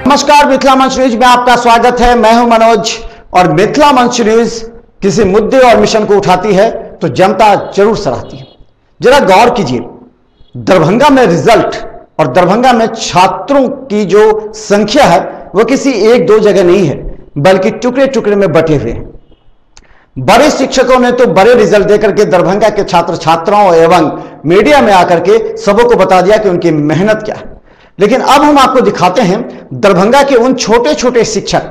नमस्कार, मिथिला मंच न्यूज में आपका स्वागत है। मैं हूं मनोज और मिथिला मंच न्यूज किसी मुद्दे और मिशन को उठाती है तो जनता जरूर सराहती है। जरा गौर कीजिए, दरभंगा में रिजल्ट और दरभंगा में छात्रों की जो संख्या है वह किसी एक दो जगह नहीं है, बल्कि टुकड़े टुकड़े में बटे हुए हैं। बड़े शिक्षकों ने तो बड़े रिजल्ट देकर के दरभंगा के छात्र छात्राओं एवं मीडिया में आकर के सबों को बता दिया कि उनकी मेहनत क्या है। लेकिन अब हम आपको दिखाते हैं दरभंगा के उन छोटे छोटे शिक्षक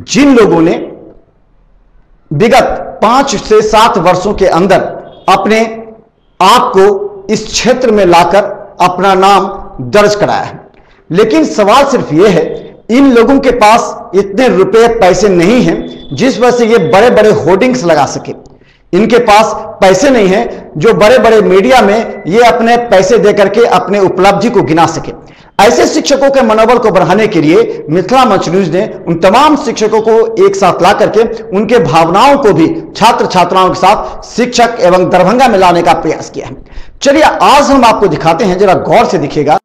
जिन लोगों ने विगत 5 से 7 वर्षों के अंदर अपने आप को इस क्षेत्र में लाकर अपना नाम दर्ज कराया है। लेकिन सवाल सिर्फ यह है, इन लोगों के पास इतने रुपए पैसे नहीं हैं जिस वजह से ये बड़े बड़े होर्डिंग्स लगा सके। इनके पास पैसे नहीं है जो बड़े बड़े मीडिया में ये अपने पैसे देकर के अपने उपलब्धि को गिना सके। ऐसे शिक्षकों के मनोबल को बढ़ाने के लिए मिथिला मंच न्यूज ने उन तमाम शिक्षकों को एक साथ ला करके उनके भावनाओं को भी छात्र छात्राओं के साथ शिक्षक एवं दरभंगा में लाने का प्रयास किया है। चलिए आज हम आपको दिखाते हैं, जरा गौर से दिखेगा।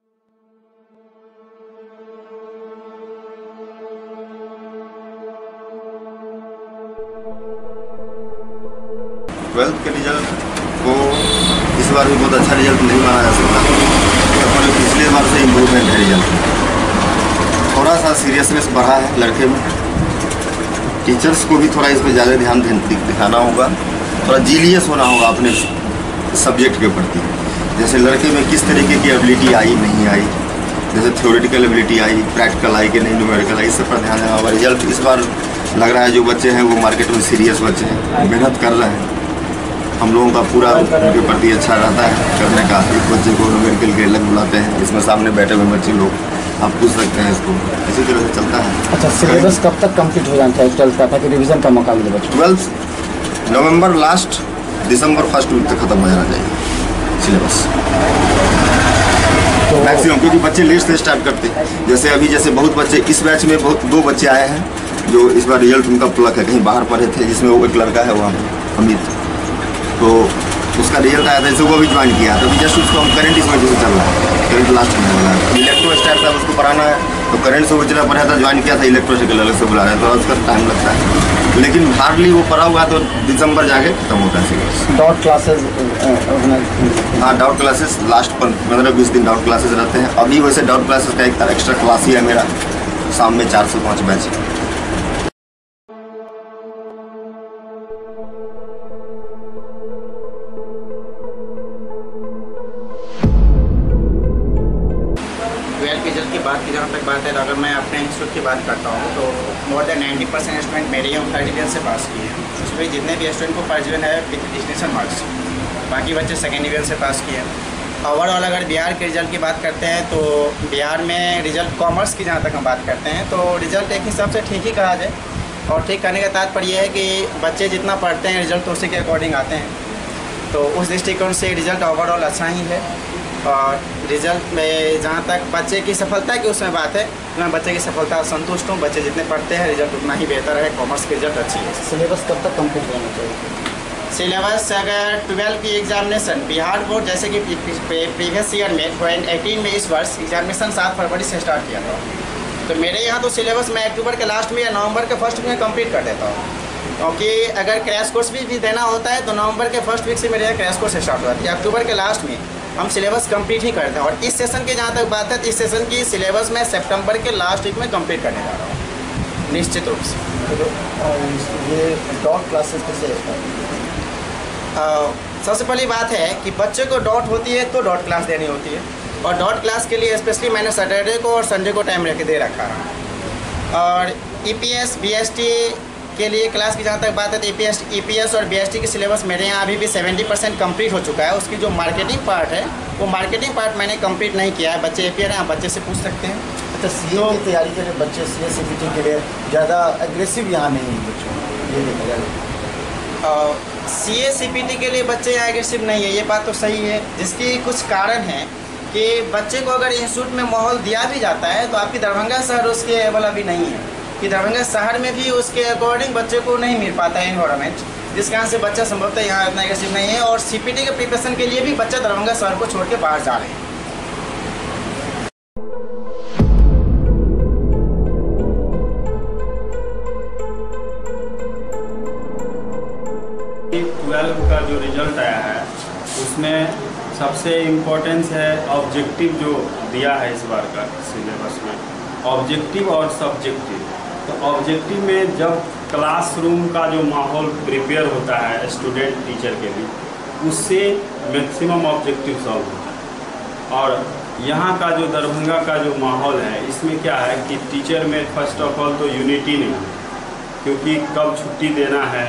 12th के रिजल्ट को इस बार भी बहुत अच्छा रिजल्ट नहीं माना जा सकता, और पिछले बार से इम्प्रूवमेंट है रिजल्ट में। थोड़ा सा सीरियसनेस बढ़ा है लड़के में। टीचर्स को भी थोड़ा इस पर ज़्यादा ध्यान दिखाना होगा, थोड़ा जीलियस होना होगा अपने सब्जेक्ट के प्रति। जैसे लड़के में किस तरीके की एबिलिटी आई नहीं आई, जैसे theoretical ability I, practical I कि नहीं, न्यूमेरिकल आई, इस सब पर ध्यान देना होगा। रिजल्ट इस बार लग रहा है जो बच्चे हैं वो मार्केट में सीरियस बच्चे हैं, मेहनत कर रहे हैं। हम लोगों का पूरा उनके प्रति अच्छा रहता है करने का। एक बच्चे को न्यूमेरिकल के अलग बुलाते हैं, इसमें सामने बैठे हुए बच्चे लोग आप पूछ सकते हैं इसको, इसी तरह से चलता है। अच्छा, सिलेबस कब तक कंप्लीट हो जाता है चलता था कि रिवीजन का मौका मिले बच्चों? 12 नवंबर लास्ट, दिसंबर फर्स्ट वीक तक खत्म हो जाना चाहिए सिलेबस तो मैक्सिमम, क्योंकि बच्चे लेट से स्टार्ट करते हैं। जैसे बहुत बच्चे इस बैच में 2 बच्चे आए हैं जो इस बार रिजल्ट उनका प्लक है, कहीं बाहर पढ़े थे, जिसमें वो एक लड़का है वहाँ अमित, तो उसका रिजल्ट आया था, जैसे वो भी ज्वाइन किया था। जस्ट उसको हम करंट इस वजह से चल रहा है, करंट लास्ट में वाला है। इलेक्ट्रो स्टाफ था, उसको पढ़ाना है, तो करंट से वो चला पढ़ा था, ज्वाइन किया था, इलेक्ट्रो से अलग से बुला रहे हैं, तो उसका टाइम लगता है। लेकिन हार्डली वो पढ़ा हुआ तो दिसंबर जाके खत्म होता है सिलेबस। डाउट क्लासेस, हाँ, डाउट क्लासेस लास्ट 15-20 दिन डाउट क्लासेस रहते हैं। अभी वैसे डाउट क्लासेस का एक एक्स्ट्रा क्लास ही है मेरा, शाम में 4 से 5 बैच। रिजल्ट की बात की जहाँ तक बात है, अगर मैं अपने इंस्टीट्यूट की बात करता हूँ तो मोर देन 90% स्टूडेंट मेरे यहाँ 30 डिवीजन से पास किए हैं। उसमें जितने भी स्टूडेंट को फर्स्ट डिवीजन है विद डिस्टिंक्शन मार्क्स, बाकी बच्चे सेकेंड डिवीजन से पास किए हैं। ओवरऑल अगर बिहार के रिजल्ट की बात करते हैं तो बिहार में रिजल्ट कॉमर्स की जहाँ तक हम बात करते हैं तो रिजल्ट एक हिसाब से ठीक ही कहा जाए। और ठीक करने का तात्पर्य है कि बच्चे जितना पढ़ते हैं रिजल्ट तो उसी के अकॉर्डिंग आते हैं, तो उस दृष्टिकोण से रिजल्ट ओवरऑल अच्छा ही है। और रिजल्ट में जहाँ तक बच्चे की सफलता की उसमें बात है, मैं बच्चे की सफलता संतुष्ट हूँ। बच्चे जितने पढ़ते हैं रिजल्ट उतना ही बेहतर है, कॉमर्स की रिजल्ट अच्छी है। सिलेबस कब तक कंप्लीट होना चाहिए? सिलेबस अगर 12 की एग्जामिनेशन बिहार बोर्ड जैसे कि प्रीवियस ईयर में 2018 में इस वर्ष एग्जामिनेशन 7 फरवरी से स्टार्ट किया था, तो मेरे यहाँ तो सिलेबस मैं अक्टूबर के लास्ट में या नवंबर के फर्स्ट में कंप्लीट कर देता हूँ। क्योंकि अगर क्रैश कोर्स भी देना होता है तो नवंबर के फर्स्ट वीक से मेरे यहाँ क्रैश कोर्स स्टार्ट हो जाती है। अक्टूबर के लास्ट में हम सिलेबस कंप्लीट ही करते हैं। और इस सेशन की जहाँ तक बात है, इस सेशन की सिलेबस मैं सितंबर के लास्ट वीक में कंप्लीट करने जा रहा हूँ निश्चित रूप से। ये डाउट क्लासेस कैसे? सबसे पहली बात है कि बच्चे को डाउट होती है तो डाउट क्लास देनी होती है, और डाउट क्लास के लिए स्पेशली मैंने सैटरडे को और संडे को टाइम दे रखा है। और EPS BST के लिए क्लास की जहाँ तक बात है तो EPS और BST की सिलेबस मेरे यहाँ अभी भी 70% कंप्लीट हो चुका है। उसकी जो मार्केटिंग पार्ट है वो मार्केटिंग पार्ट मैंने कंप्लीट नहीं किया है। बच्चे APR हैं, आप बच्चे से पूछ सकते हैं। अच्छा, CA की तैयारी के लिए बच्चे CA CPT के लिए ज़्यादा एग्रेसिव यहाँ नहीं है बच्चों, ये देखा जाए। CA CPT के लिए बच्चे यहाँ एग्रेसिव नहीं है, ये बात तो सही है। जिसकी कुछ कारण है कि बच्चे को अगर इंस्टीट्यूट में माहौल दिया भी जाता है तो आपकी दरभंगा शहर उसके एबल अभी नहीं है, कि दरभंगा शहर में भी उसके अकॉर्डिंग बच्चे को नहीं मिल पाता है इन्वायरमेंट, जिस कारण से बच्चा संभवतः यहाँ इतना एग्रेसिव नहीं है। और CPT के प्रिपरेशन के लिए भी बच्चे दरभंगा शहर को छोड़ के बाहर जा रहे हैं। जो रिजल्ट आया है उसमें सबसे इम्पोर्टेंस है ऑब्जेक्टिव जो दिया है इस बार का सिलेबस में, ऑब्जेक्टिव और सब्जेक्टिव। तो ऑब्जेक्टिव में जब क्लासरूम का जो माहौल प्रिपेयर होता है स्टूडेंट टीचर के लिए, उससे मैक्सिमम ऑब्जेक्टिव सॉल्व होता है। और यहाँ का जो दरभंगा का जो माहौल है, इसमें क्या है कि टीचर में फर्स्ट ऑफ ऑल तो यूनिटी नहीं है, क्योंकि कब छुट्टी देना है,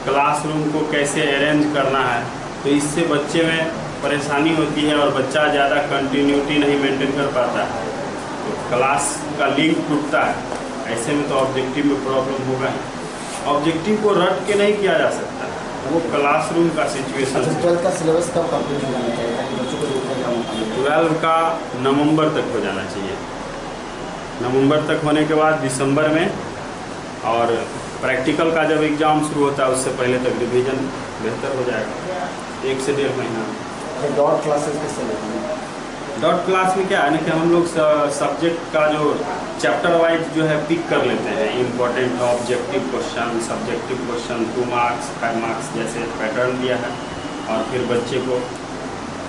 क्लासरूम को कैसे अरेंज करना है, तो इससे बच्चे में परेशानी होती है और बच्चा ज़्यादा कंटिन्यूटी नहीं मेंटेन कर पाता है, तो क्लास का लिंक टूटता है। ऐसे में तो ऑब्जेक्टिव में प्रॉब्लम होगा ही। ऑब्जेक्टिव को रट के नहीं किया जा सकता, वो क्लासरूम का सिचुएशन। 12th का सिलेबस कब कंप्लीट हो जाना चाहिए ताकि बच्चों को देखने का मौका मिले? 12 का नवंबर तक हो जाना चाहिए। नवंबर तक होने के बाद दिसंबर में, और प्रैक्टिकल का जब एग्ज़ाम शुरू होता है उससे पहले तक रिवीजन बेहतर हो जाएगा, 1 से 1.5 महीना। तो डॉट क्लासेस कैसे लेते हैं? डॉट क्लास में क्या है ना कि हम लोग सब्जेक्ट का जो चैप्टर वाइज जो है पिक कर लेते हैं, important objective question, subjective question, 2 marks 5 marks जैसे पैटर्न दिया है, और फिर बच्चे को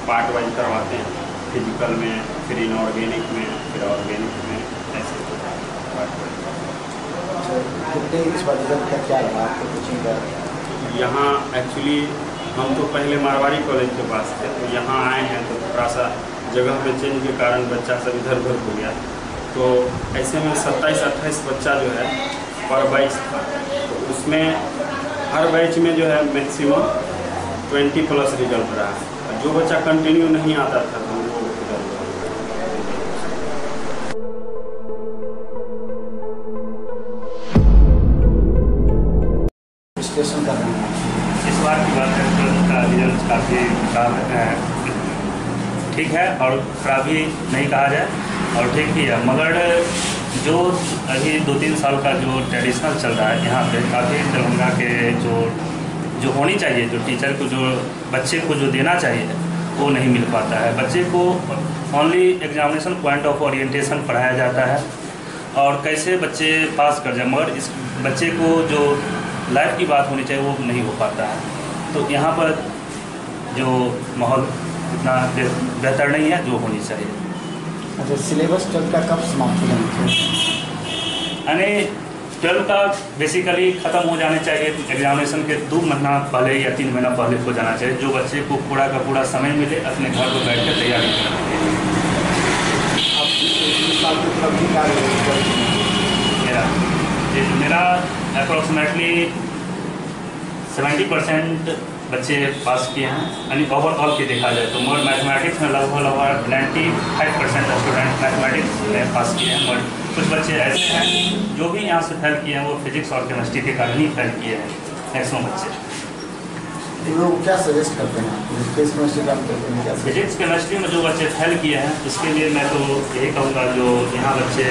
पार्ट वाइज करवाते हैं, फिजिकल में, फिर इनऑर्गेनिक में, फिर ऑर्गेनिक में, ऐसे पार्ट वाइज। कितने इस बार रिजल्ट का क्या रहा आपको कोचिंग का? यहाँ एक्चुअली हम तो पहले मारवाड़ी कॉलेज के पास थे, तो यहाँ आए हैं तो थोड़ा सा जगह पे चेंज के कारण बच्चा सब इधर उधर हो गया, तो ऐसे में 27-28 बच्चा जो है पर बैच था, तो उसमें हर बैच में जो है मैक्सिमम 20+ रिजल्ट रहा है। जो बच्चा कंटिन्यू नहीं आता था तो वो विश्लेषण कर रहे हैं। इस बार की बात है तो का रिजल्ट काफ़ी ठीक है, और खराब भी नहीं कहा जाए, और ठीक भी है, मगर जो अभी 2-3 साल का जो ट्रेडिशनल चल रहा है यहाँ पे, काफ़ी दरभंगा के जो होनी चाहिए, जो टीचर को जो बच्चे को जो देना चाहिए वो नहीं मिल पाता है। बच्चे को only examination point of orientation पढ़ाया जाता है और कैसे बच्चे पास कर जाए, मगर इस बच्चे को जो लाइफ की बात होनी चाहिए वो नहीं हो पाता है। तो यहाँ पर जो माहौल इतना बेहतर नहीं है जो होनी चाहिए। अच्छा, सिलेबस 12 का कब समाप्त हो जाना चाहिए? यानी 12 का बेसिकली ख़त्म हो जाने चाहिए एग्जामिनेशन के 2 महीना पहले या 3 महीना पहले हो जाना चाहिए, जो बच्चे को पूरा का पूरा समय मिले अपने घर पर बैठ कर तैयारी करने के लिए। अब इस साल की उपलब्धि क्या रही? मेरा अप्रोक्सीमेटली 70% बच्चे पास किए हैं, यानी ओवरऑल की देखा जाए तो। मगर मैथमेटिक्स में लगभग 95% स्टूडेंट मैथमेटिक्स में पास किए हैं, मगर कुछ बच्चे ऐसे हैं जो भी यहाँ से फेल किए हैं वो फिजिक्स और केमिस्ट्री के कारण ही फेल किए हैं, मैक्सिमम बच्चे। लोग क्या सजेस्ट करते हैं फिजिक्स केमिस्ट्री का? फिजिक्स केमिस्ट्री में जो बच्चे फेल किए हैं उसके लिए मैं तो यही कहूँगा, जो यहाँ बच्चे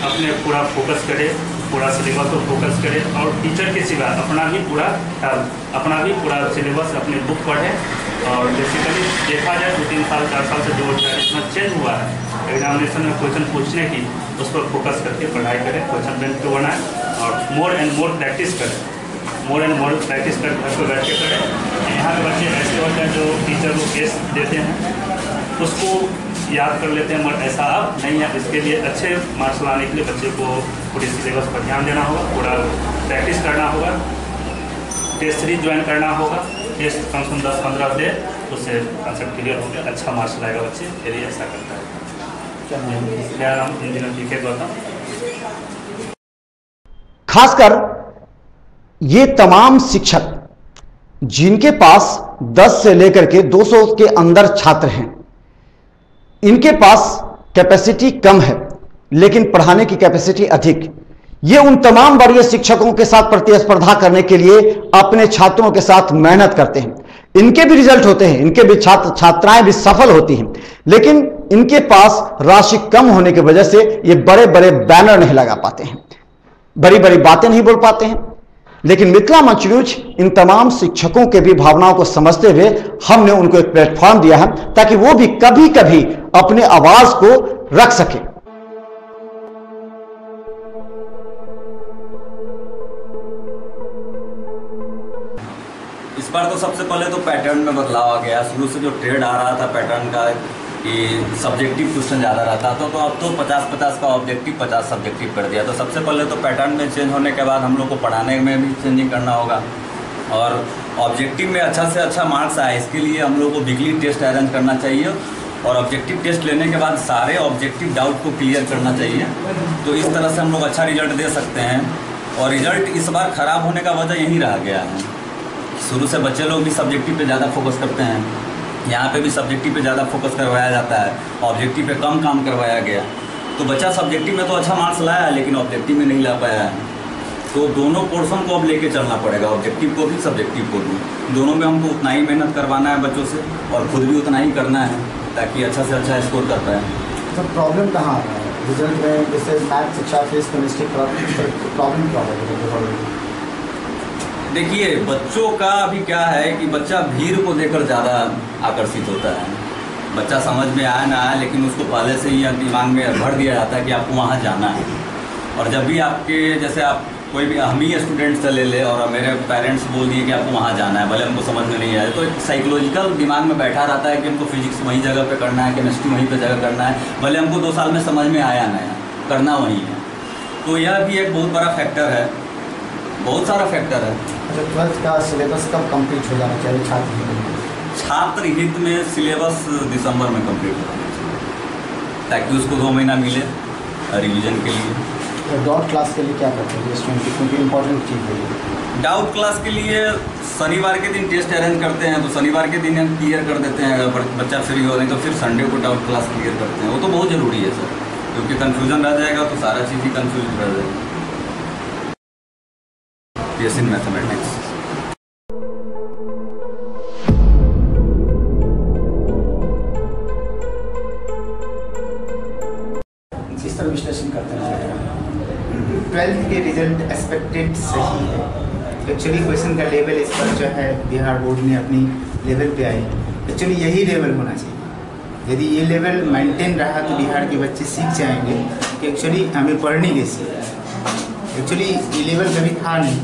अपने पूरा फोकस करें, पूरा सिलेबस को फोकस करें, और टीचर के सिवा अपना भी पूरा सिलेबस अपने बुक पढ़ें। और बेसिकली देखा जाए 2-3 साल 4 साल से जो ट्रेडिशनल चेंज हुआ है एग्जामिनेशन में क्वेश्चन पूछने की, उस पर फोकस करके पढ़ाई करें, क्वेश्चन बैंक को बनाएं और मोर एंड मोर प्रैक्टिस करें, मोर एंड मोर प्रैक्टिस कर घर पर बैठ के करें। यहाँ के बच्चे ऐसे होते हैं जो टीचर को केस देते हैं उसको याद कर लेते हैं, मगर ऐसा अब नहीं है। इसके लिए अच्छे मार्क्स लाने के लिए बच्चे को पूरी सिलेबस पर ध्यान देना होगा, पूरा प्रैक्टिस करना होगा, टेस्ट सीरीज ज्वाइन करना होगा, टेस्ट कम से कम 10-15 दे, उससे कंसेप्ट क्लियर हो गया, अच्छा मार्क्स लाएगा बच्चे, फिर ही ऐसा करता है। मेरा नाम इंजीनियर PK गौतम। खासकर ये तमाम शिक्षक जिनके पास 10 से लेकर के 200 के अंदर छात्र हैं, इनके पास कैपेसिटी कम है लेकिन पढ़ाने की कैपेसिटी अधिक। ये उन तमाम वरीय शिक्षकों के साथ प्रतिस्पर्धा करने के लिए अपने छात्रों के साथ मेहनत करते हैं। इनके भी रिजल्ट होते हैं, इनके भी छात्राएं भी सफल होती हैं, लेकिन इनके पास राशि कम होने की वजह से ये बड़े बड़े बैनर नहीं लगा पाते हैं, बड़ी बड़ी बातें नहीं बोल पाते हैं। लेकिन मिथिला मंच न्यूज इन तमाम शिक्षकों के भी भावनाओं को समझते हुए हमने उनको एक प्लेटफॉर्म दिया है ताकि वो भी कभी कभी अपने आवाज को रख सके। इस बार तो सबसे पहले तो पैटर्न में बदलाव आ गया। शुरू से जो ट्रेंड आ रहा था पैटर्न का कि सब्जेक्टिव क्वेश्चन ज़्यादा रहता था, तो अब तो 50-50 का ऑब्जेक्टिव 50 सब्जेक्टिव कर दिया। तो सबसे पहले तो पैटर्न में चेंज होने के बाद हम लोग को पढ़ाने में भी चेंजिंग करना होगा, और ऑब्जेक्टिव में अच्छा से अच्छा मार्क्स आए इसके लिए हम लोग को वीकली टेस्ट अरेंज करना चाहिए, और ऑब्जेक्टिव टेस्ट लेने के बाद सारे ऑब्जेक्टिव डाउट को क्लियर करना चाहिए। तो इस तरह से हम लोग अच्छा रिजल्ट दे सकते हैं। और रिजल्ट इस बार ख़राब होने का वजह यही रह गया है, शुरू से बच्चे लोग भी सब्जेक्टिव पे ज़्यादा फोकस करते हैं, यहाँ पे भी सब्जेक्टिव पे ज़्यादा फोकस करवाया जाता है, ऑब्जेक्टिव पे कम काम करवाया गया। तो बच्चा सब्जेक्टिव में तो अच्छा मार्क्स लाया है लेकिन ऑब्जेक्टिव में नहीं ला पाया है। तो दोनों पोर्शन को अब लेके चलना पड़ेगा, ऑब्जेक्टिव को भी सब्जेक्टिव को भी, दोनों में हमको उतना ही मेहनत करवाना है बच्चों से, और खुद भी उतना ही करना है ताकि अच्छा से अच्छा स्कोर कर पाए। तो प्रॉब्लम कहाँ आ रहा है रिजल्ट में? जैसे मैथ्स अच्छा, फिजिक्स, केमिस्ट्री, प्रॉब्लम क्या है? देखिए बच्चों का अभी क्या है कि बच्चा भीड़ को देखकर ज़्यादा आकर्षित होता है। बच्चा समझ में आया ना आया लेकिन उसको पहले से ही दिमाग में भर दिया जाता है कि आपको वहाँ जाना है। और जब भी आपके जैसे आप कोई भी हम ही स्टूडेंट चले ले और मेरे पेरेंट्स बोल दिए कि आपको वहाँ जाना है, भले हमको समझ में नहीं आए, तो एक साइकोलॉजिकल दिमाग में बैठा रहता है कि हमको फिजिक्स वहीं जगह पे करना है, केमिस्ट्री वहीं पे जगह करना है, भले हमको 2 साल में समझ में आया नहीं, करना वहीं है। तो यह भी एक बहुत बड़ा फैक्टर है, बहुत सारा फैक्टर है। अच्छा, 12th का सिलेबस कब कंप्लीट हो जाना चाहिए छात्र हित? छात्र हित में सिलेबस दिसंबर में कंप्लीट हो जाना चाहिए ताकि उसको 2 महीना मिले रिवीजन के लिए। तो डाउट क्लास के लिए क्या करते हैं स्टूडेंट की, क्योंकि इम्पोर्टेंट चीज़ है डाउट क्लास के लिए शनिवार के दिन टेस्ट अरेंज करते हैं, तो शनिवार के दिन हम क्लियर कर देते हैं। अगर बच्चा फ्री हो रहे हैं तो फिर संडे को डाउट क्लास क्लियर करते हैं। वो तो बहुत ज़रूरी है सर, क्योंकि कन्फ्यूजन रह जाएगा तो सारा चीज़ ही कन्फ्यूज रह जाएगा। PS in mathematics. किस तरह विश्लेषण करते हैं? 12th के रिजल्ट एक्सपेक्टेड सही है। एक्चुअली क्वेश्चन का लेवल इस पर जो है बिहार बोर्ड ने अपनी लेवल पे आई, एक्चुअली यही लेवल होना चाहिए। यदि ये लेवल मेंटेन रहा तो बिहार के बच्चे सीख जाएंगे कि एक्चुअली हमें पढ़ने कैसे। एक्चुअली ये लेवल कभी था नहीं,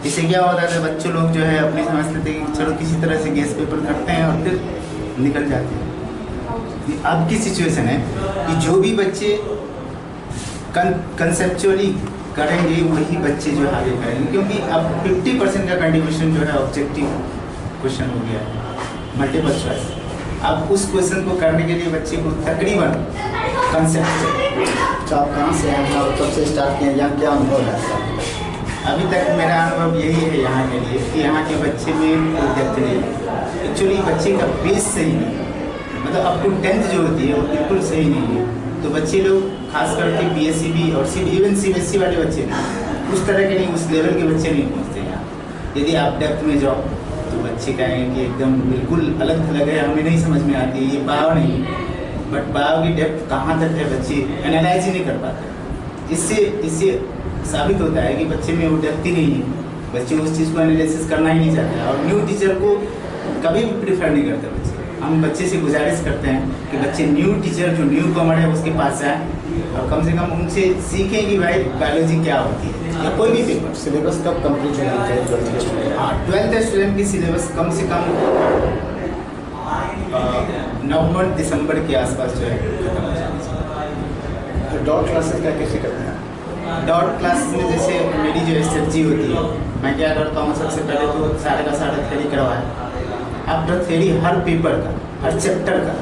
इससे क्या होता था बच्चों लोग जो है अपने समझते थे कि चलो किसी तरह से गेस पेपर करते हैं और फिर निकल जाते हैं। अब की सिचुएशन है कि जो भी बच्चे कंसेप्चुअली करेंगे वही बच्चे जो आगे करेंगे, क्योंकि अब 50% का कंट्रीब्यूशन जो है ऑब्जेक्टिव क्वेश्चन हो गया है, मल्टीपल चॉइस। अब उस क्वेश्चन को करने के लिए बच्चे को तकरीबन कंसेप्ट। तो आप कहाँ से हैं और कब से स्टार्ट किए, यहाँ क्या अनुभव है? अभी तक मेरा अनुभव यही है यहाँ के लिए कि यहाँ के बच्चे में डेप्थ नहीं है। एक्चुअली बच्चे का बेस सही नहीं है, मतलब अप टू 10th जो होती है वो बिल्कुल सही नहीं है। तो बच्चे लोग खास करके PSCB और इवन CBSE वाले बच्चे उस तरह के नहीं, उस लेवल के बच्चे नहीं पहुँचते यहाँ। यदि आप डेप्थ में जाओ तो बच्चे कहेंगे कि एकदम बिल्कुल अलग थलग है, हमें नहीं समझ में आती, ये बाव नहीं। बट बाव की डेप्थ कहाँ तक है बच्चे एनालाइज ही नहीं कर पाते। इससे साबित होता है कि बच्चे में वो डेप्थ ही नहीं है, बच्चे उस चीज़ को एनालिसिस करना ही नहीं चाहते और न्यू टीचर को कभी भी प्रीफर नहीं करते बच्चे। हम बच्चे से गुजारिश करते हैं कि बच्चे न्यू टीचर जो न्यू कमर है उसके पास आए और कम से कम उनसे सीखें कि भाई बायोलॉजी क्या होती है या कोई भी पेपर। सिलेबस कब कंप्लीट होना चाहिए 12th के स्टूडेंट? हाँ, 12th स्टूडेंट की सिलेबस कम से कम नवंबर-दिसंबर के आसपास जो है खत्म हो जाना चाहिए। डाउट क्लासेस क्या कैसे करते हैं? डाउट क्लासेस में जैसे मेरी जो स्ट्रेटजी होती है, मैं क्या करता हूँ, सबसे पहले तो सारे का सारा थ्योरी करवाया। आफ्टर थ्योरी हर पेपर का, हर चैप्टर का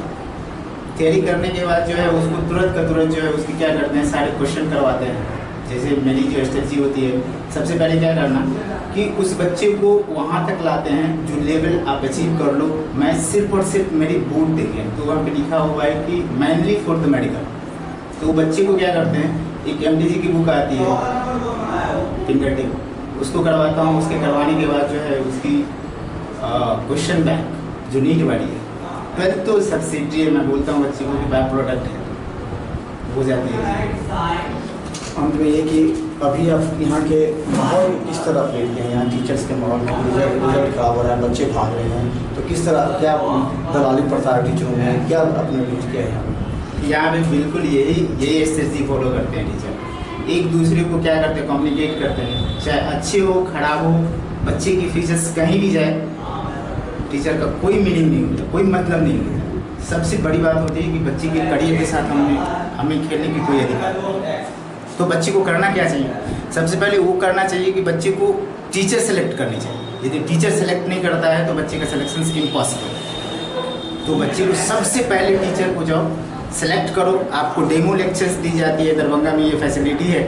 थ्योरी करने के बाद जो है उसको तुरंत का तुरंत जो है उसकी क्या करते हैं, सारे क्वेश्चन करवाते हैं। जैसे मेरी जो स्ट्रेटजी होती है, सबसे पहले क्या करना कि उस बच्चे को वहाँ तक लाते हैं जो लेवल आप अचीव कर लो। मैं सिर्फ और सिर्फ मेरी बोर्ड देखें तो वहाँ पे लिखा हुआ है कि मैनली फॉर द मेडिकल। तो बच्चे को क्या करते हैं, एक MDG की बुक आती है फिंगर टिप, उसको करवाता हूँ। उसके करवाने के बाद जो है उसकी क्वेश्चन बैंक जो नीट वाली है, पहले तो सब्सिडी है, मैं बोलता हूँ बच्चे को कि बाय प्रोडक्ट है, हो जाती है। अंत में ये कि अभी आप यहाँ के माहौल किस तरह अपडेट किए हैं? यहाँ टीचर्स के माहौल में रिजल्ट खराब हो रहा है, बच्चे भाग रहे हैं, तो किस तरह क्या दलाली पड़ता है टीचरों में, क्या अपने यूज किया है यहाँ पे? बिल्कुल यही स्ट्रेटजी फॉलो करते हैं टीचर। एक दूसरे को क्या करते हैं, कम्युनिकेट करते हैं, चाहे अच्छे हो खराब हो, बच्चे की फीचर्स कहीं भी जाए टीचर का कोई मीनिंग नहीं होता, कोई मतलब नहीं होता। सबसे बड़ी बात होती है कि बच्चे के करियर के साथ हमें खेलने की कोई अधिकार नहीं। तो बच्चे को करना क्या चाहिए? सबसे पहले वो करना चाहिए कि बच्चे को टीचर सेलेक्ट करनी चाहिए। यदि टीचर सेलेक्ट नहीं करता है तो बच्चे का सिलेक्शन इम्पॉसिबल है। तो बच्चे को सबसे पहले टीचर को जाओ सेलेक्ट करो। आपको डेमो लेक्चर्स दी जाती है, दरभंगा में ये फैसिलिटी है।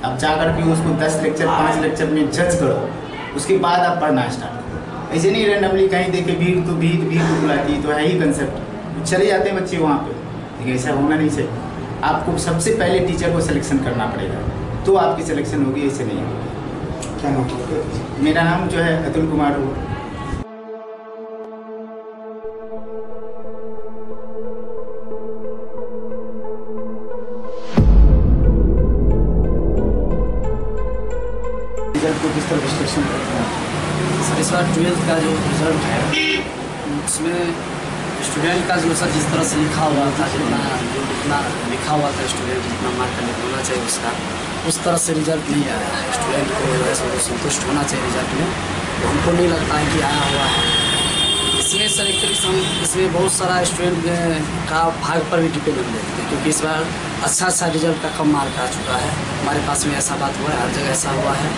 अब जा कर के उसको 10 लेक्चर 5 लेक्चर में जज करो, उसके बाद आप पढ़ना स्टार्ट करो। ऐसे नहीं रैंडमली कहीं देखे भीड़ तो बुलाती है, तो है ही कंसेप्ट, चले जाते हैं बच्चे वहाँ पे। लेकिन ऐसा होना नहीं चाहिए। आपको सबसे पहले टीचर को सिलेक्शन करना पड़ेगा, तो आपकी सिलेक्शन होगी, ऐसे नहीं होगी। क्या नाम है? मेरा नाम जो है अतुल कुमार हो। रिजल्ट को किस तरह विश्लेषण करते हैं? सर इस बार 12th का जो रिजल्ट है उसमें स्टूडेंट का जो सर जिस तरह से लिखा हुआ था, जितना लिखा हुआ था स्टूडेंट जितना मार्क होना चाहिए उसका, उस तरह से रिजल्ट नहीं आया है। स्टूडेंट को जो है संतुष्ट होना चाहिए रिजल्ट में, तो हमको नहीं लगता है कि आया हुआ है। इसमें सर एक्चुअली इसमें बहुत सारा स्टूडेंट का भाग पर भी डिपेंड हो जाते हैं, क्योंकि इस बार अच्छा रिजल्ट का कम मार्क आ चुका है। हमारे पास में ऐसा बात हुआ है, हर जगह ऐसा हुआ है।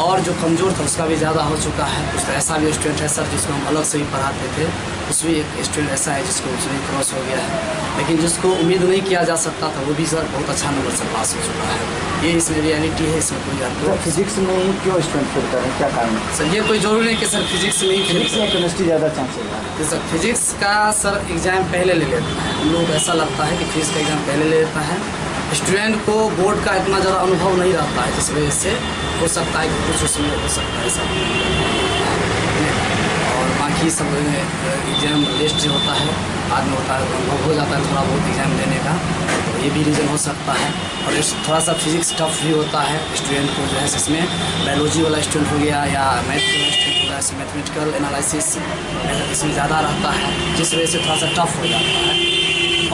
और जो कमज़ोर था उसका भी ज़्यादा हो चुका है। कुछ तो ऐसा भी स्टूडेंट है सर जिसको हम अलग से ही पढ़ाते थे, उसमें एक स्टूडेंट ऐसा है जिसको उसमें क्रॉस हो गया है। लेकिन जिसको उम्मीद नहीं किया जा सकता था वो भी सर बहुत अच्छा नंबर से पास हो चुका है। ये इसमें रियलिटी है, इसमें कोई आपको फिजिक्स में ही क्यों स्टूडेंट फेल कर रहे हैं, क्या कारण है? सर ये कोई जरूरी नहीं कि सर फिजिक्स में ही फिजिक्स में केमिस्ट्री ज़्यादा चांसेस है। तो सर फिजिक्स का सर एग्ज़ाम पहले ले लेता है। हम लोग को ऐसा लगता है कि फिजिक्स का एग्ज़ाम पहले ले लेता है। स्टूडेंट को बोर्ड का इतना ज़्यादा अनुभव नहीं रहता है, जिस वजह से हो सकता है कि कुछ उसमें हो सकता है सब। और बाकी सब एग्ज़ाम लिस्ट जो होता है बाद में होता है, अनुभव हो जाता है थोड़ा बहुत एग्ज़ाम देने का, तो ये भी रीज़न हो सकता है। और थोड़ा सा फिजिक्स टफ भी होता है स्टूडेंट को जो है, जिसमें बायोलॉजी वाला स्टूडेंट हो गया या मैथ वाला स्टूडेंट हो गया, मैथमेटिकल एनालिसिस इसमें ज़्यादा रहता है, जिस वजह से थोड़ा सा टफ हो जाता है।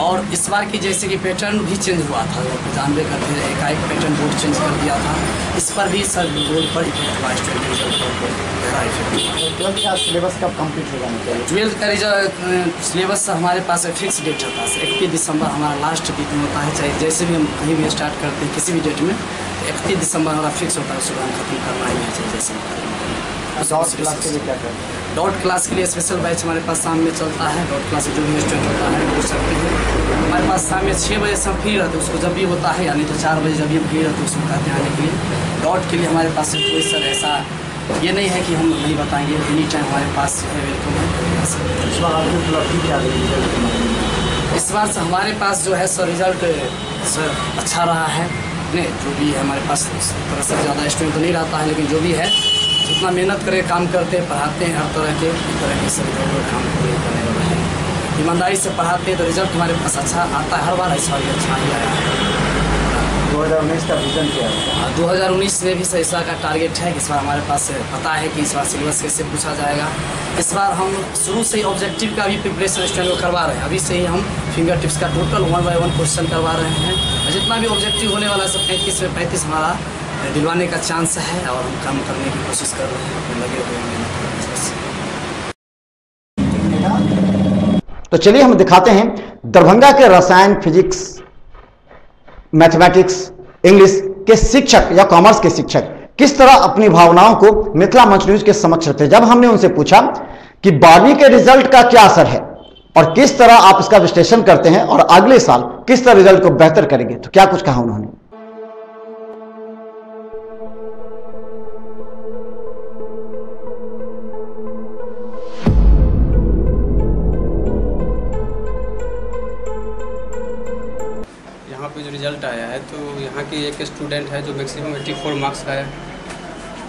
और इस बार की जैसे कि पैटर्न भी चेंज हुआ था, लोग जानबे करते हैं, एकाएक पैटर्न बोर्ड चेंज कर दिया था। इस पर भी सर बोर्ड पर इफेक्ट हुआ, स्टूडेंट रिजल्ट पर गहरा इफेक्ट हुआ। 12th का सिलेबस कब कंप्लीट हो जाना चाहिए? 12th का रिजल्ट सिलेबस हमारे पास फिक्स डेट होता है। 31 दिसंबर हमारा लास्ट वीक में होता है, चाहे जैसे भी हम कहीं भी स्टार्ट करते हैं किसी भी डेट में, 31 दिसंबर हमारा फिक्स होता है, उसको हम खत्म करना ही है चाहे जैसे भी। डॉट क्लास के लिए क्या करते हैं? डॉट क्लास के लिए स्पेशल बैच हमारे पास शाम में चलता है। डॉट क्लास जो भी स्टूडेंट होता है वो सकते हैं। हमारे पास शाम में 6 बजे से फ्री रहते हैं, उसको जब भी होता है, यानी तो 4 बजे जब भी फ्री रहते हैं उसको कहते हैं आने के लिए। डॉट के लिए हमारे पास कोई सर ऐसा ये नहीं है कि हम नहीं बताएंगे, एनी टाइम हमारे पास है, वेलकम है। इस बार आपकी उपलब्धि क्या रही रिजल्ट? इस बार से हमारे पास जो है सर रिजल्ट सर अच्छा रहा है। जो भी है हमारे पास इस तरह से ज़्यादा स्टूडेंट तो नहीं रहता है, लेकिन जो भी है जितना मेहनत करे, काम करते हैं, पढ़ाते हैं, हर तरह के सभी काम पूरे करने वाला है। ईमानदारी से पढ़ाते हैं तो रिजल्ट हमारे पास अच्छा आता है, हर बार इस बार भी अच्छा ही आया है। 2019 का विजन क्या है? 2019 में भी इस बार का टारगेट है कि इस बार हमारे पास पता है कि इस बार सिलेबस कैसे पूछा जाएगा। इस बार हम शुरू से ही ऑब्जेक्टिव का भी प्रिपरेशन स्टूडेंट को करवा रहे हैं। अभी से ही हम फिंगर टिप्स का टोटल 1 by 1 क्वेश्चन करवा रहे हैं। जितना भी ऑब्जेक्टिव होने वाला है सब 35 में 35 हमारा दिलवाने का चांस है, और हम काम करने की कोशिश कर रहे हैं, लगे हुए हैं। तो चलिए हम दिखाते हैं दरभंगा के रसायन, फिजिक्स, मैथमेटिक्स, इंग्लिश के शिक्षक या कॉमर्स के शिक्षक किस तरह अपनी भावनाओं को मिथिला मंच न्यूज के समक्ष रखते हैं। जब हमने उनसे पूछा कि 12वीं के रिजल्ट का क्या असर है और किस तरह आप इसका विश्लेषण करते हैं और अगले साल किस तरह रिजल्ट को बेहतर करेंगे, तो क्या कुछ कहा उन्होंने। यहाँ पे जो रिज़ल्ट आया है तो यहाँ के एक स्टूडेंट है जो मैक्सिमम 84 मार्क्स लाया,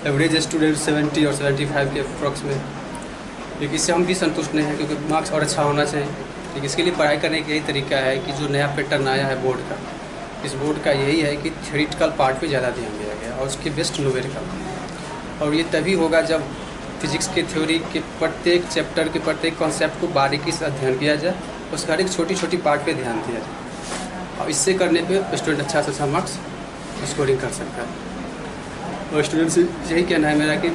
एवरेज स्टूडेंट 70 और 75 के अप्रॉक्स में। लेकिन इससे हम भी संतुष्ट नहीं हैं, क्योंकि मार्क्स और अच्छा होना चाहिए। लेकिन इसके लिए पढ़ाई करने का यही तरीका है कि जो नया पैटर्न आया है बोर्ड का, इस बोर्ड का यही है कि थ्योरेटिकल पार्ट पे ज़्यादा ध्यान दिया गया और उसके बेस्ट न्यूमेरिकल। और ये तभी होगा जब फिजिक्स के थ्योरी के प्रत्येक चैप्टर के प्रत्येक कॉन्सेप्ट को बारीकी से अध्ययन किया जाए, उसका हर एक छोटी छोटी पार्ट पे ध्यान दिया जाए, और इससे करने पे स्टूडेंट अच्छा से अच्छा मार्क्स स्कोरिंग कर सकता है। और स्टूडेंट से यही कहना है मेरा कि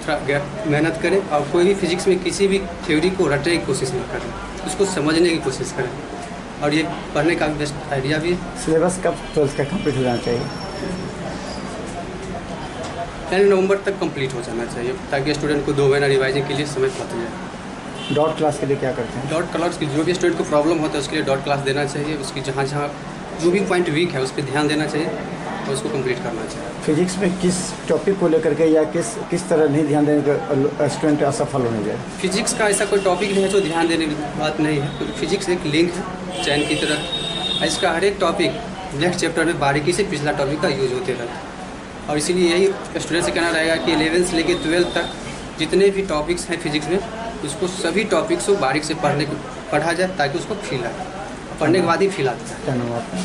थोड़ा मेहनत करें और कोई भी फिजिक्स में किसी भी थ्योरी को रटने की कोशिश ना करें, उसको समझने की कोशिश करें। और ये पढ़ने का बेस्ट आइडिया भी है। सिलेबस कब 12th का कंप्लीट हो जाना चाहिए? 10 नवंबर तक कंप्लीट हो जाना चाहिए, ताकि स्टूडेंट को 2 महीना रिवाइजिंग के लिए समय बच जाए। डॉट क्लास के लिए क्या करते हैं? डॉट क्लास की जो भी स्टूडेंट को प्रॉब्लम होता है उसके लिए डॉट क्लास देना चाहिए। उसकी जहाँ जहाँ जो भी पॉइंट वीक है उस पर ध्यान देना चाहिए और उसको कंप्लीट करना चाहिए। फिजिक्स में किस टॉपिक को लेकर के या किस तरह नहीं ध्यान देने का स्टूडेंट असफल होने जाए? फिजिक्स का ऐसा कोई टॉपिक नहीं है जो ध्यान देने की बात नहीं है, क्योंकि फिजिक्स एक लिंक है चैन की तरह। इसका हर एक टॉपिक नेक्स्ट चैप्टर में बारीकी से पिछला टॉपिक का यूज होते रहता है। और इसीलिए यही स्टूडेंट से कहना रहेगा कि 11th से लेकर 12th तक जितने भी टॉपिक्स हैं फिजिक्स में, उसको सभी टॉपिक्स को बारीक से पढ़ा जाए, ताकि उसको फील आए। पढ़ने के बाद ही फील आता है। क्या नाम आपका?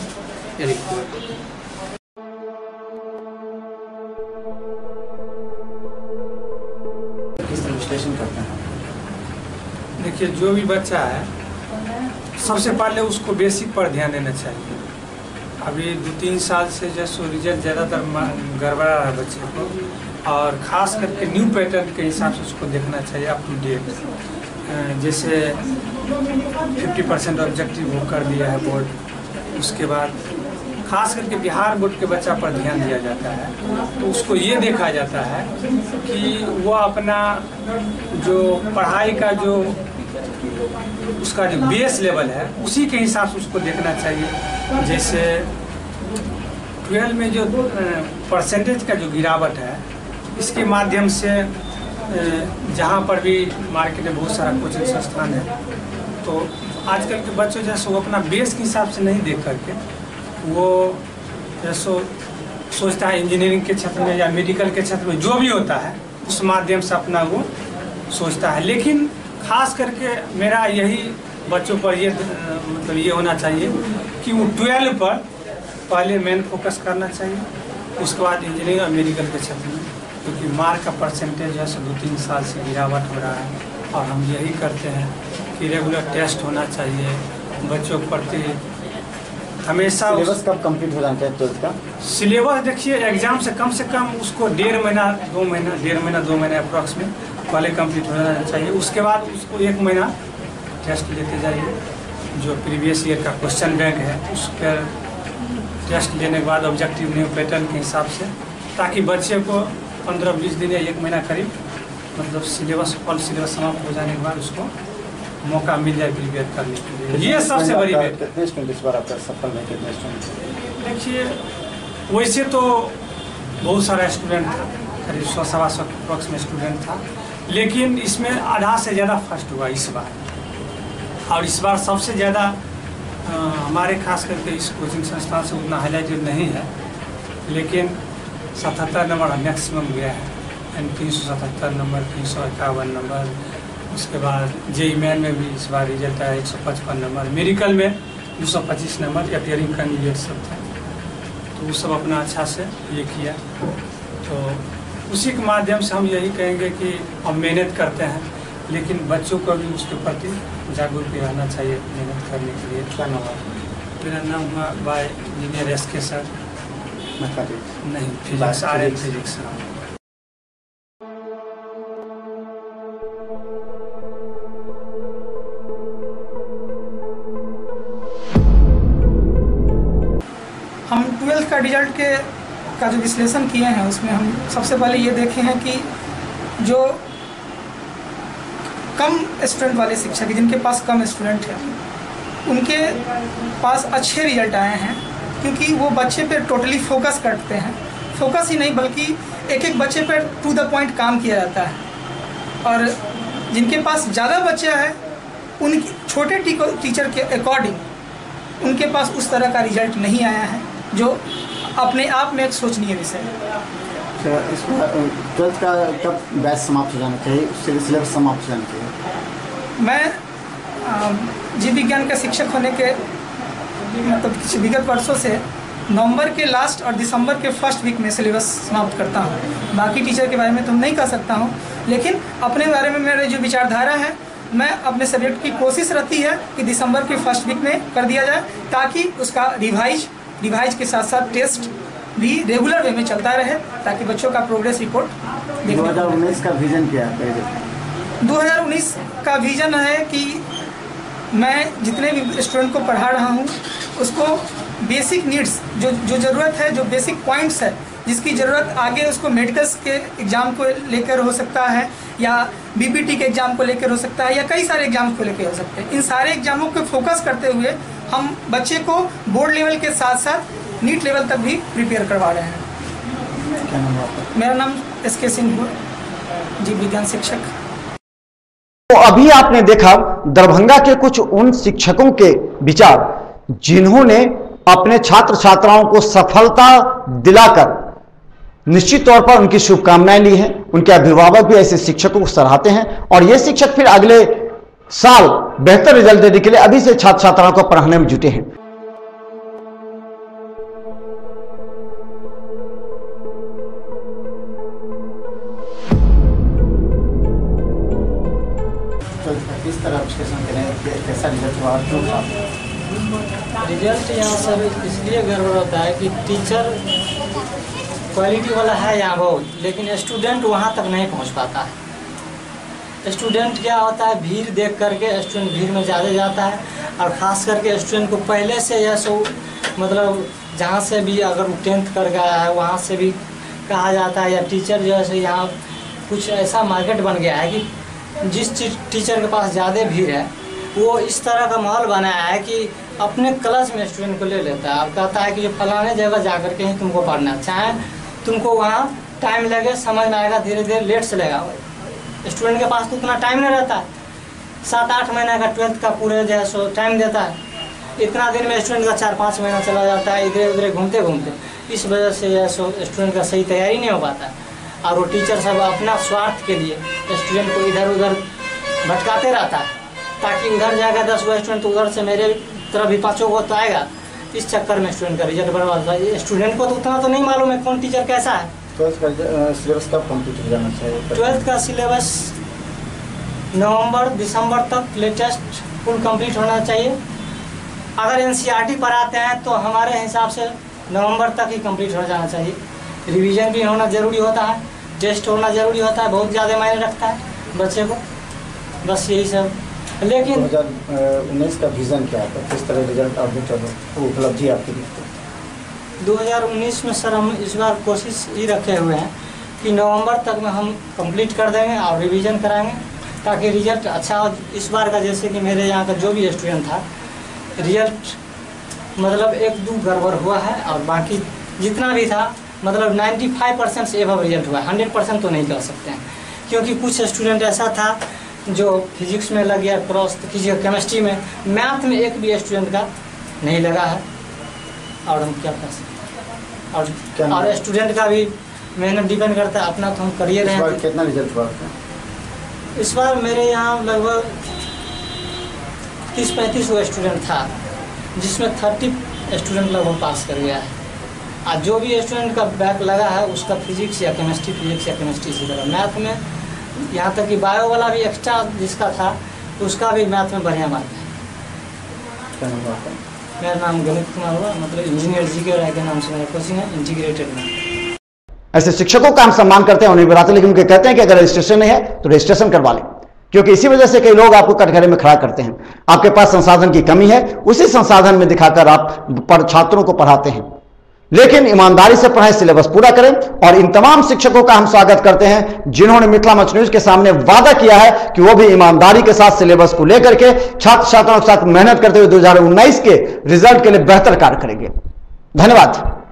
किस तरह विश्लेषण करते हैं? देखिए, जो भी बच्चा है सबसे पहले उसको बेसिक पर ध्यान देना चाहिए। अभी 2-3 साल से जैसे रिजल्ट ज़्यादातर गड़बड़ा रहा है बच्चे को, और ख़ास करके न्यू पैटर्न के हिसाब से उसको देखना चाहिए अप टू डेट। जैसे 50% ऑब्जेक्टिव वो कर दिया है बोर्ड, उसके बाद खास करके बिहार बोर्ड के बच्चा पर ध्यान दिया जाता है। तो उसको ये देखा जाता है कि वो अपना जो पढ़ाई का जो उसका जो बेस लेवल है उसी के हिसाब से उसको देखना चाहिए। जैसे 12 में जो परसेंटेज का जो गिरावट है, इसके माध्यम से जहाँ पर भी मार्केट में बहुत सारा कोचिंग संस्थान है, तो आजकल के बच्चों जैसे वो अपना बेस के हिसाब से नहीं देख करके वो जैसे सोचता है इंजीनियरिंग के क्षेत्र में या मेडिकल के क्षेत्र में जो भी होता है उस माध्यम से अपना वो सोचता है। लेकिन खास करके मेरा यही बच्चों पर ये मतलब ये होना चाहिए कि वो 12 पर पहले मेन फोकस करना चाहिए, उसके बाद इंजीनियरिंग और मेडिकल के क्षेत्र में, क्योंकि मार्क का परसेंटेज है 2-3 साल से गिरावट हो रहा है। और हम यही करते हैं कि रेगुलर टेस्ट होना चाहिए बच्चों के प्रति हमेशा। सिलेबस कब कंप्लीट हो जाना चाहिए 12th का? सिलेबस देखिए, एग्जाम से कम उसको 1.5 महीना 2 महीने अप्रॉक्स में पहले कंप्लीट हो जाना चाहिए। उसके बाद उसको 1 महीना टेस्ट लेते जाइए, जो प्रीवियस ईयर का क्वेश्चन बैंक है उस पर टेस्ट लेने के बाद ऑब्जेक्टिव न्यू पैटर्न के हिसाब से, ताकि बच्चे को 15-20 दिन या 1 महीना करीब मतलब सिलेबस समाप्त हो जाने के बाद उसको मौका मिल जाए प्रिपेयर करने के लिए। ये सबसे बड़ी बात। कितने स्टूडेंट इस बार आपका सफल है? कितने स्टूडेंट? देखिए, वैसे तो बहुत सारा स्टूडेंट था, करीब 100-125 अप्रॉक्स में स्टूडेंट था, लेकिन इसमें आधा से ज़्यादा फर्स्ट हुआ इस बार। और इस बार सबसे ज़्यादा हमारे खास करके इस कोचिंग संस्थान से उतना हाईलाइटेड नहीं है, लेकिन 77 नंबर मैक्सिमम गया है। 377 नंबर, 351 नंबर। उसके बाद JEE मेन में भी इस बार रिजल्ट आया 155 नंबर। मेडिकल में 225 नंबर अपीयरिंग कैंडिडेट सब थे, तो वो सब अपना अच्छा से ये किया। तो उसी के माध्यम से हम यही कहेंगे कि हम मेहनत करते हैं, लेकिन बच्चों को भी उसके प्रति जागरूक रहना चाहिए मेहनत करने के लिए। क्या नाम है? मेरा नाम हुआ बाय इंजीनियर SK सर। नहीं, फिजिक्स, RL फिजिक्स। हम 12th का रिजल्ट का जो विश्लेषण किए हैं उसमें हम सबसे पहले ये देखे हैं कि जो कम स्टूडेंट वाले शिक्षक हैं, जिनके पास कम स्टूडेंट हैं, उनके पास अच्छे रिजल्ट आए हैं, क्योंकि वो बच्चे पे टोटली फोकस करते हैं। फोकस ही नहीं बल्कि एक एक बच्चे पर टू द पॉइंट काम किया जाता है। और जिनके पास ज़्यादा बच्चे हैं उनकी छोटे टीचर के अकॉर्डिंग उनके पास उस तरह का रिजल्ट नहीं आया है, जो अपने आप में एक सोचनीय विषय है। इस बार 12th का कब बैच समाप्त हो जाना चाहिए, उससे सिलेबस समाप्त हो जाना चाहिए? मैं जीव विज्ञान का शिक्षक होने के मतलब कुछ विगत वर्षों से नवंबर के लास्ट और दिसंबर के फर्स्ट वीक में सिलेबस समाप्त करता हूँ। बाकी टीचर के बारे में तो नहीं कह सकता हूँ, लेकिन अपने बारे में मेरे जो विचारधारा है, मैं अपने सब्जेक्ट की कोशिश रहती है कि दिसंबर के फर्स्ट वीक में कर दिया जाए, ताकि उसका रिवाइज के साथ साथ टेस्ट भी रेगुलर वे में चलता रहे, ताकि बच्चों का प्रोग्रेस रिपोर्ट देखने को मिले। 2019 का विजन क्या है? 2019 का विजन है कि मैं जितने भी स्टूडेंट को पढ़ा रहा हूँ उसको बेसिक नीड्स जो ज़रूरत है, जो बेसिक पॉइंट्स है जिसकी ज़रूरत आगे उसको मेडिकल्स के एग्ज़ाम को लेकर हो सकता है, या बीपीटी के एग्ज़ाम को लेकर हो सकता है, या कई सारे एग्ज़ाम को लेकर हो सकते हैं। इन सारे एग्ज़ामों को फोकस करते हुए हम बच्चे को बोर्ड लेवल के साथ साथ नीट लेवल तक भी प्रिपेयर करवा रहे हैं। क्या नाम है आपका? मेरा नाम SK सिंह है, जीव विज्ञान शिक्षक। तो अभी आपने देखा दरभंगा के कुछ उन शिक्षकों के विचार जिन्होंने अपने छात्र छात्राओं को सफलता दिलाकर निश्चित तौर पर उनकी शुभकामनाएं ली हैं। उनके अभिभावक भी ऐसे शिक्षकों को सराहते हैं और ये शिक्षक फिर अगले साल बेहतर रिजल्ट देने के लिए अभी से छात्र छात्राओं को पढ़ाने में जुटे हैं। किस तरह विश्लेषण करें, कैसा रिजल्ट हुआ, क्यों था? रिजल्ट यहाँ सर इसलिए गड़बड़ होता है कि टीचर क्वालिटी वाला है यहाँ बहुत, लेकिन स्टूडेंट वहाँ तक नहीं पहुँच पाता है। स्टूडेंट क्या होता है, भीड़ देख करके स्टूडेंट भीड़ में ज़्यादा जाता है, और ख़ास करके स्टूडेंट को पहले से यह सब मतलब जहाँ से भी अगर वो 10th कर गया है वहाँ से भी कहा जाता है, या टीचर जो है यहाँ कुछ ऐसा मार्केट बन गया है कि जिस टीचर के पास ज़्यादा भीड़ है वो इस तरह का माहौल बनाया है कि अपने क्लास में स्टूडेंट को ले लेता है। अब कहता है कि जो फलाने जगह जा कर के ही तुमको पढ़ना, चाहे तुमको वहाँ टाइम लगे, समझ में आएगा, धीरे धीरे लेट चलेगा। स्टूडेंट के पास तो उतना टाइम नहीं रहता है, 7-8 महीने का 12th का पूरे जो है सो टाइम देता है। इतना दिन में स्टूडेंट का 4-5 महीना चला जाता है इधर उधर घूमते घूमते। इस वजह से जो है सो स्टूडेंट का सही तैयारी नहीं हो पाता है, और वो टीचर सब अपना स्वार्थ के लिए स्टूडेंट को इधर उधर भटकाते रहता है, ताकि उधर जाएगा 10 गो स्टूडेंट तो उधर से मेरे तरफ भी 5 गो तो आएगा। इस चक्कर में स्टूडेंट का रिजल्ट बर्बाद होता है। स्टूडेंट को तो उतना तो नहीं मालूम है कौन टीचर कैसा है। 12th का सिलेबस कब कंप्लीट हो जाना चाहिए? 12th का सिलेबस नवंबर-दिसंबर तक लेटेस्ट फुल कंप्लीट होना चाहिए। अगर NCERT पढ़ाते हैं तो हमारे हिसाब से नवंबर तक ही कंप्लीट हो जाना चाहिए। रिवीजन भी होना ज़रूरी होता है, टेस्ट होना ज़रूरी होता है, बहुत ज़्यादा मायने रखता है बच्चे को। बस यही सब। लेकिन 2019 का विजन क्या है, किस तरह रिजल्ट उपलब्धि आपकी दिखती है? 2019 में सर हम इस बार कोशिश ये रखे हुए हैं कि नवंबर तक में हम कंप्लीट कर देंगे और रिवीजन कराएंगे, ताकि रिजल्ट अच्छा हो। इस बार का जैसे कि मेरे यहाँ का जो भी स्टूडेंट था, रिजल्ट मतलब 1-2 गड़बड़ हुआ है, और बाकी जितना भी था मतलब 95% से एबव रिजल्ट हुआ है। 100% तो नहीं कह सकते हैं, क्योंकि कुछ स्टूडेंट ऐसा था जो फिजिक्स में लग गया क्रॉस, किसी केमिस्ट्री में, मैथ में एक भी स्टूडेंट का नहीं लगा है। और हम क्या कर सकते हैं, और स्टूडेंट का भी मेहनत डिपेंड करता है, अपना तो हम करियर है। कितना रिजल्ट हुआ? इस बार मेरे यहाँ लगभग 30-35 स्टूडेंट था, जिसमें 30 स्टूडेंट लगभग पास कर गया है। और जो भी स्टूडेंट का बैक लगा है उसका फिजिक्स या केमिस्ट्री इसी तरह। मैथ में यहाँ तक कि बायो वाला भी एक्स्ट्रा जिसका था उसका भी मैथ में बढ़िया मार्क है। क्या नाम आपका? मेरा नाम गणित कुमार हुआ, मतलब इंजीनियर GK राय के नाम से मेरा कोचिंग है, इंटीग्रेटेड में। ऐसे शिक्षकों का हम सम्मान करते हैं, उन्हें बुलाते, लेकिन उनके कहते हैं कि अगर रजिस्ट्रेशन नहीं है तो रजिस्ट्रेशन करवा लें, क्योंकि इसी वजह से कई लोग आपको कटघरे में खड़ा करते हैं। आपके पास संसाधन की कमी है, उसी संसाधन में दिखाकर आप छात्रों को पढ़ाते हैं। लेकिन ईमानदारी से पढ़ाई, सिलेबस पूरा करें। और इन तमाम शिक्षकों का हम स्वागत करते हैं जिन्होंने मिथिला मंच न्यूज के सामने वादा किया है कि वो भी ईमानदारी के साथ सिलेबस को लेकर के छात्र छात्राओं के साथ मेहनत करते हुए 2019 के रिजल्ट के लिए बेहतर कार्य करेंगे। धन्यवाद।